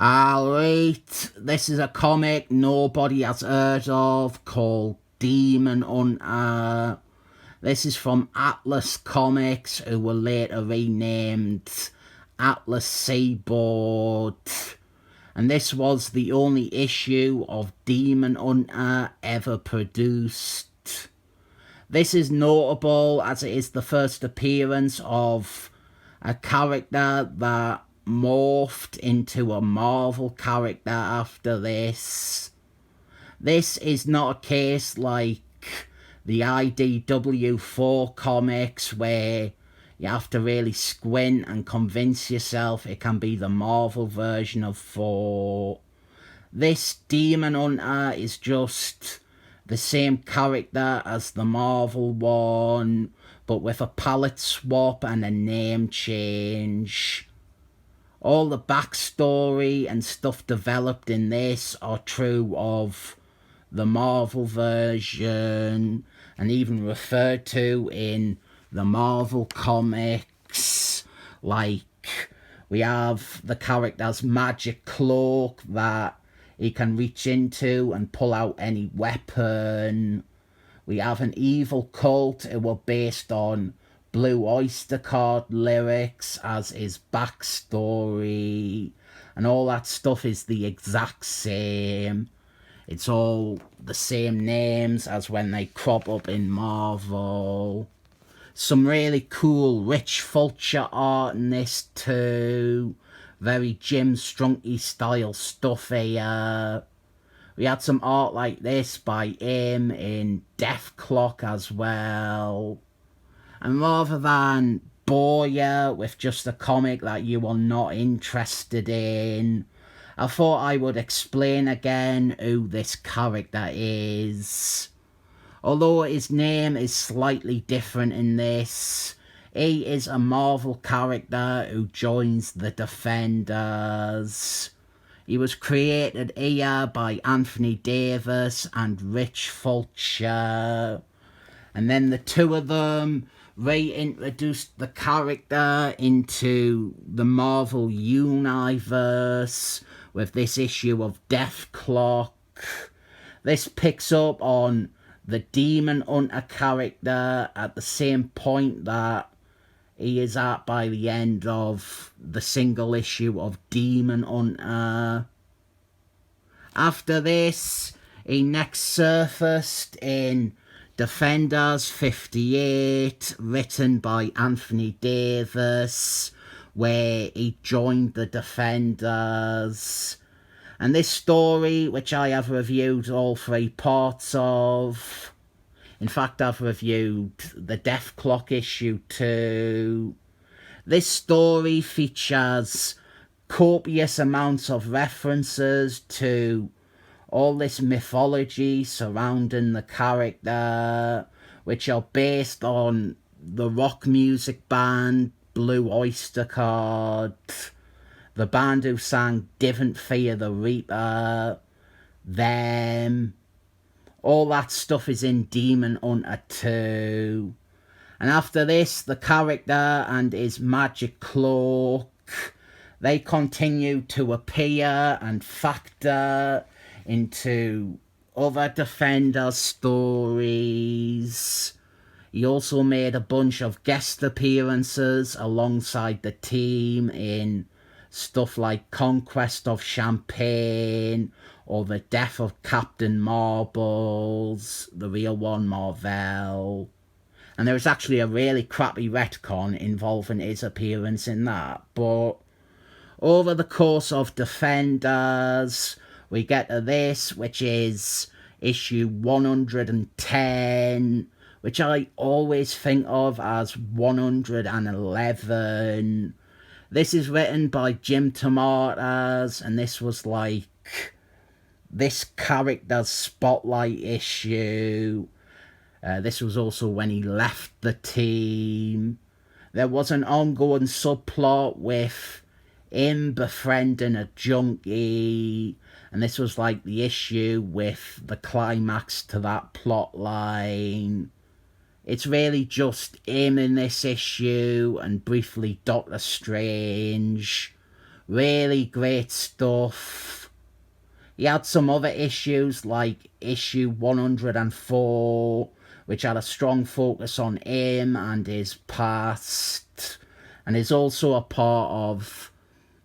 Alright, this is a comic nobody has heard of called Demon Hunter. This is from Atlas Comics, who were later renamed Atlas Seaboard. And this was the only issue of Demon Hunter ever produced. This is notable as it is the first appearance of a character that morphed into a Marvel character after this. This is not a case like the IDW4 comics where you have to really squint and convince yourself it can be the Marvel version of 4. This Demon Hunter is just the same character as the Marvel one, but with a palette swap and a name change. All the backstory and stuff developed in this are true of the Marvel version and even referred to in the Marvel comics. Like, we have the character's magic cloak that he can reach into and pull out any weapon. We have an evil cult who were based on Blue Oyster Card lyrics as his backstory, and all that stuff is the exact same. It's all the same names as when they crop up in Marvel. Some really cool Rich Fulcher art in this too. Very Jim Strunky style stuff here. We had some art like this by him in Death Clock as well. And rather than bore you with just a comic that you are not interested in, I thought I would explain again who this character is. Although his name is slightly different in this, he is a Marvel character who joins the Defenders. He was created here by Anthony Davis and Rich Fulcher. And then the two of them reintroduced the character into the Marvel Universe with this issue of Death Clock. This picks up on the Demon Hunter character at the same point that he is at by the end of the single issue of Demon Hunter. After this, he next surfaced in Defenders 58, written by Anthony Davis, where he joined the Defenders. And this story, which I have reviewed all 3 parts of, in fact I've reviewed the Death Clock issue too. This story features copious amounts of references to all this mythology surrounding the character, which are based on the rock music band Blue Oyster Card, the band who sang Didn't Fear the Reaper, them. All that stuff is in Demon Hunter 2. And after this, the character and his magic cloak, they continue to appear and factor into other Defenders stories. He also made a bunch of guest appearances alongside the team in stuff like Conquest of Champagne or The Death of Captain Marbles, the real one, Marvel. And there was actually a really crappy retcon involving his appearance in that. But over the course of Defenders, we get to this, which is issue 110, which I always think of as 111. This is written by Jim Tomatoes, and this was like this character's spotlight issue. This was also when he left the team. There was an ongoing subplot with him befriending a junkie, and this was like the issue with the climax to that plot line. It's really just him in this issue and briefly Doctor Strange. Really great stuff. He had some other issues like issue 104, which had a strong focus on him and his past, and is also a part of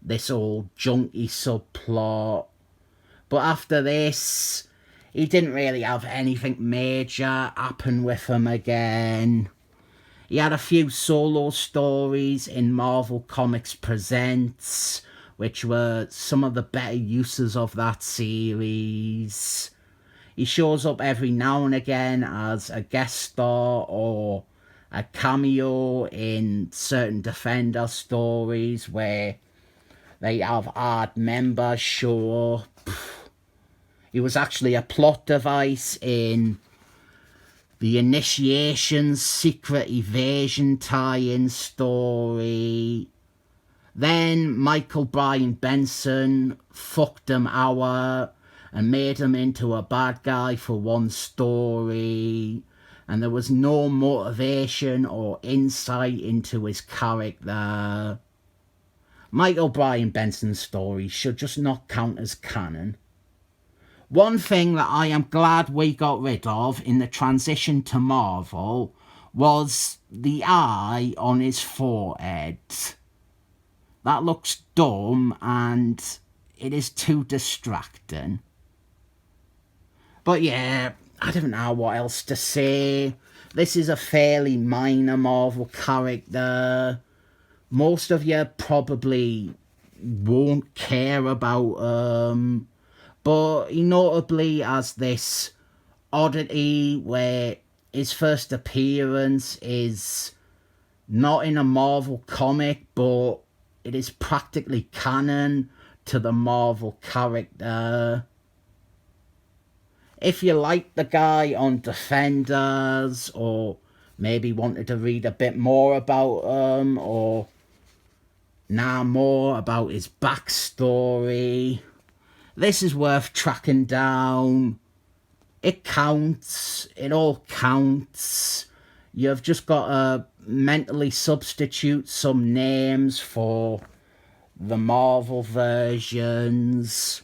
this old junkie subplot. But after this, he didn't really have anything major happen with him again. He had a few solo stories in Marvel Comics Presents, which were some of the better uses of that series. He shows up every now and again as a guest star or a cameo in certain Defender stories where they have odd members show up. He was actually a plot device in the Initiation's Secret Evasion tie-in story. Then Michael Bryan Benson fucked him over and made him into a bad guy for one story, and there was no motivation or insight into his character. Michael Bryan Benson's story should just not count as canon. One thing that I am glad we got rid of in the transition to Marvel was the eye on his forehead. That looks dumb and it is too distracting. But yeah, I don't know what else to say. This is a fairly minor Marvel character. Most of you probably won't care about but he notably has this oddity where his first appearance is not in a Marvel comic, but it is practically canon to the Marvel character. If you like the guy on Defenders, or maybe wanted to read a bit more about him, or know more about his backstory, this is worth tracking down. It counts. It all counts. You've just got to mentally substitute some names for the Marvel versions.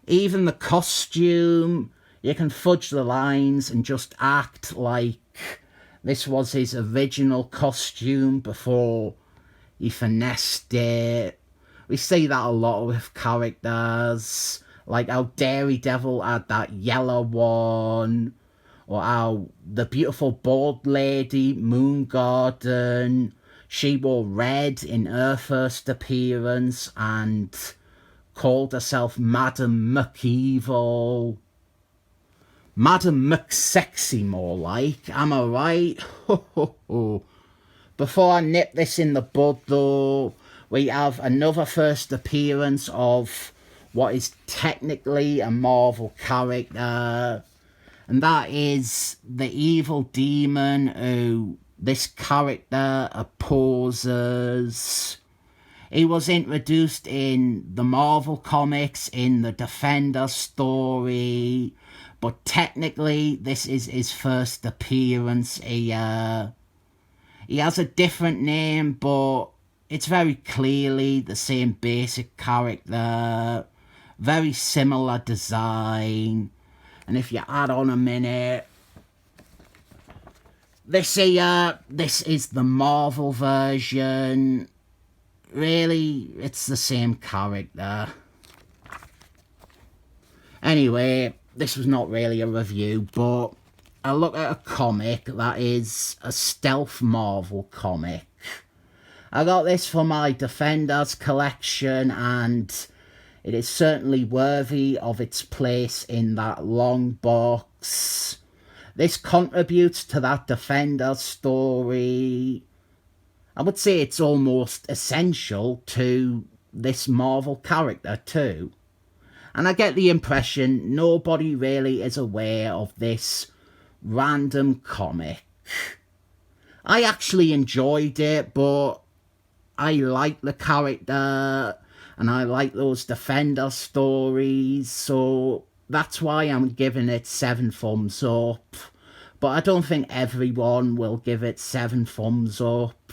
Even the costume, you can fudge the lines and just act like this was his original costume before he finessed it. We see that a lot with characters, like how Daredevil had that yellow one, or how the beautiful bald lady, Moon Garden, she wore red in her first appearance and called herself Madam McEvil. Madam McSexy, more like, am I right? Before I nip this in the bud though, we have another first appearance of what is technically a Marvel character, and that is the evil demon who this character opposes. He was introduced in the Marvel comics in the Defender story, but technically this is his first appearance here. He has a different name, but it's very clearly the same basic character, very similar design. And if you add on a minute, this is the Marvel version. Really, it's the same character. Anyway, this was not really a review, but I look at a comic that is a stealth Marvel comic. I got this for my Defenders collection, and it is certainly worthy of its place in that long box. This contributes to that Defenders story. I would say it's almost essential to this Marvel character too. And I get the impression nobody really is aware of this random comic. I actually enjoyed it, but I like the character and I like those Defender stories, so that's why I'm giving it 7 thumbs up. But I don't think everyone will give it 7 thumbs up.